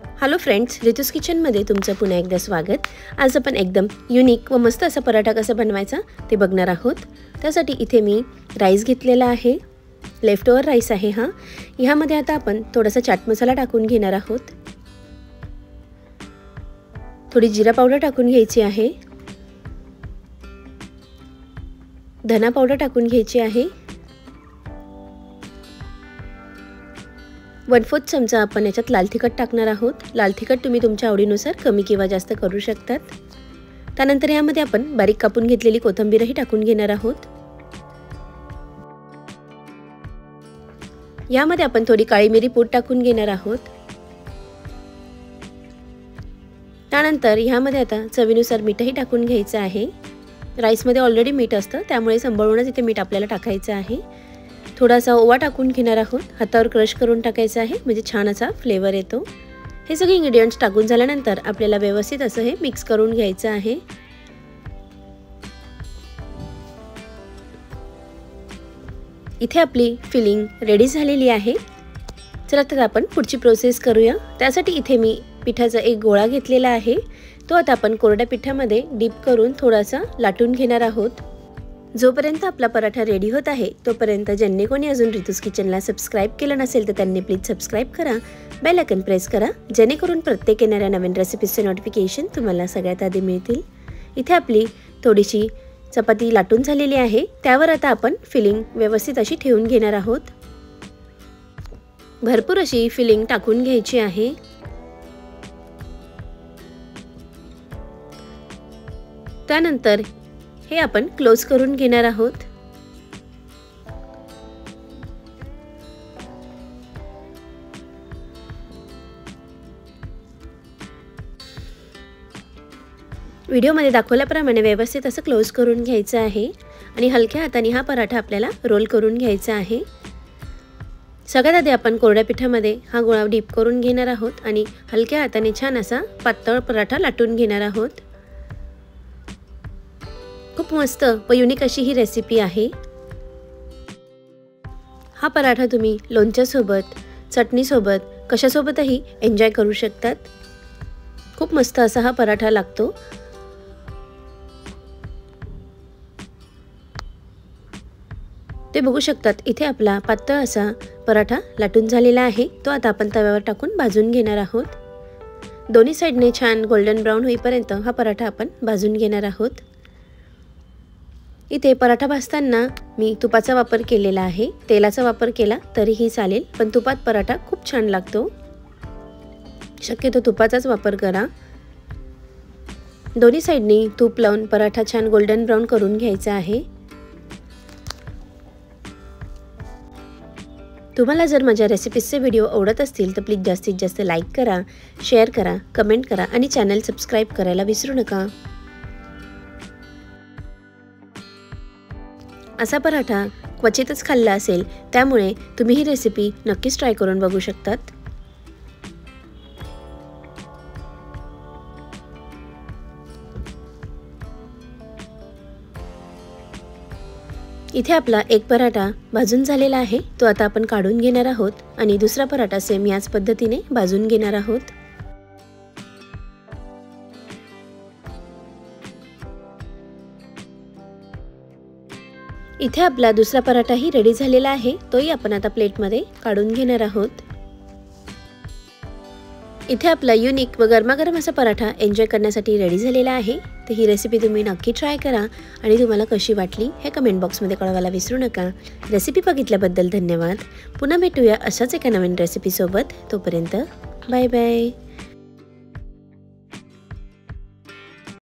Hello friends, रितूस किचनमध्ये तुमचं पुन्हा एकदा स्वागत। आज आपण एकदम युनिक व मस्त असा पराठा कसा बनवायचा ते बघणार आहोत। त्यासाठी इथे मी राईस घेतलेला आहे, लेफ्ट ओव्हर राईस आहे हा। ह्यामध्ये आता आपण थोडासा चाट मसाला टाकून घेणार आहोत, थोडी जिरा पावडर टाकून घ्यायची आहे, धना पावडर टाकून घ्यायची आहे, 1/4 चमचा आपण याच्यात लाल तिखट टाकणार आहोत। लाल तिखट तुम्ही तुमच्या आवडीनुसार कमी किंवा जास्त करू शकतात। त्यानंतर यामध्ये आपण बारीक कापून घेतलेली कोथिंबीरही टाकून घेणार आहोत। यामध्ये आपण थोडी काळी मिरी पूड टाकून घेणार आहोत। त्यानंतर यामध्ये आता चवीनुसार मीठही टाकून घ्यायचं आहे। राईसमध्ये ऑलरेडी मीठ असतं, त्यामुळे सांभाळूनच इथे मीठ आपल्याला टाकायचं आहे। थोडासा ओवा टाकून घेणार आहोत, हातावर क्रश करून टाकायचा आहे, म्हणजे छान असा फ्लेवर येतो। हे सगळे इन्ग्रेडियंट्स टाकून झाल्यानंतर आपल्याला व्यवस्थित असं हे मिक्स करून घ्यायचं आहे। इथे आपली फिलिंग रेडी झालेली आहे। चला तर आपण पुढची प्रोसेस करूया। त्यासाठी इथे मी पिठाचा एक गोळा घेतलेला आहे, तो आता आपण कोरड्या पिठामध्ये डीप करून थोडासा लाटून घेणार आहोत। जोपर्यंत आपला पराठा रेडी होत आहे तोपर्यंत ज्यांनी कोणी अजून रितूस किचनला सबस्क्राइब केलं नसेल तर त्यांनी प्लीज सबस्क्राइब करा, बेल आयकॉन प्रेस करा, जेणेकरून प्रत्येक येणाऱ्या नवीन रेसिपीजचे नोटिफिकेशन तुम्हाला सगळ्यात आधी मिळतील। इथे आपली थोडीशी चपाती लाटून झालेली आहे, त्यावर आता आपण फिलिंग व्यवस्थित अशी ठेवून घेणार आहोत। भरपूर अशी फिलिंग टाकून घ्यायची आहे। त्यानंतर हे आपण क्लोज करून घेणार आहोत। व्हिडिओमध्ये दाखवल्याप्रमाणे व्यवस्थित असं क्लोज करून घ्यायचं आहे आणि हलक्या हाताने हा पराठा आपल्याला रोल करून घ्यायचा आहे। सगळ्यात आधी आपण कोरड्या पिठामध्ये हा गोळा डीप करून घेणार आहोत आणि हलक्या हाताने छान असा पातळ पराठा लाटून घेणार आहोत। खूप मस्त व युनिक अशी ही रेसिपी आहे। हा पराठा तुम्ही लोणच्यासोबत, चटणीसोबत, कशासोबतही एन्जॉय करू शकतात। खूप मस्त असा हा पराठा लागतो। ते बघू शकतात, इथे आपला पातळ असा पराठा लाटून झालेला आहे, तो आता आपण तव्यावर टाकून भाजून घेणार आहोत। दोन्ही साइडने छान गोल्डन ब्राउन होईपर्यंत हा पराठा आपण भाजून घेणार आहोत। इथे पराठा भाजताना मी तुपाचा वापर केलेला आहे, तेलाचा वापर केला तरीही चालेल, पण तुपात पराठा खूप छान लागतो। शक्यतो तुपाचाच वापर करा। दोन्ही साइडनी तूप लावून पराठा छान गोल्डन ब्राउन करून घ्यायचा आहे। तुम्हाला जर माझ्या रेसिपीजचे व्हिडिओ आवडत असतील तर प्लीज जास्तीत जास्त लाईक करा, शेअर करा, कमेंट करा आणि चॅनल सबस्क्राइब करायला विसरू नका। असा पराठा क्वचितच खाल्ला असेल, त्यामुळे तुम्ही ही रेसिपी नक्कीच ट्राय करून बघू शकतात। इथे आपला एक पराठा भाजून झालेला आहे, तो आता आपण काढून घेणार आहोत आणि दुसरा पराठा सेम याच पद्धतीने भाजून घेणार आहोत। इथे आपला दुसरा पराठाही रेडी झालेला आहे, तोही आपण आता प्लेटमध्ये काढून घेणार आहोत। इथे आपला युनिक व गरमागरम असा पराठा एन्जॉय करण्यासाठी रेडी झालेला आहे। तर ही रेसिपी तुम्ही नक्की ट्राय करा आणि तुम्हाला कशी वाटली हे कमेंट बॉक्समध्ये कळवायला विसरू नका। रेसिपी बघितल्याबद्दल धन्यवाद। पुन्हा भेटूया अशाच एका नवीन रेसिपीसोबत, तोपर्यंत बाय बाय।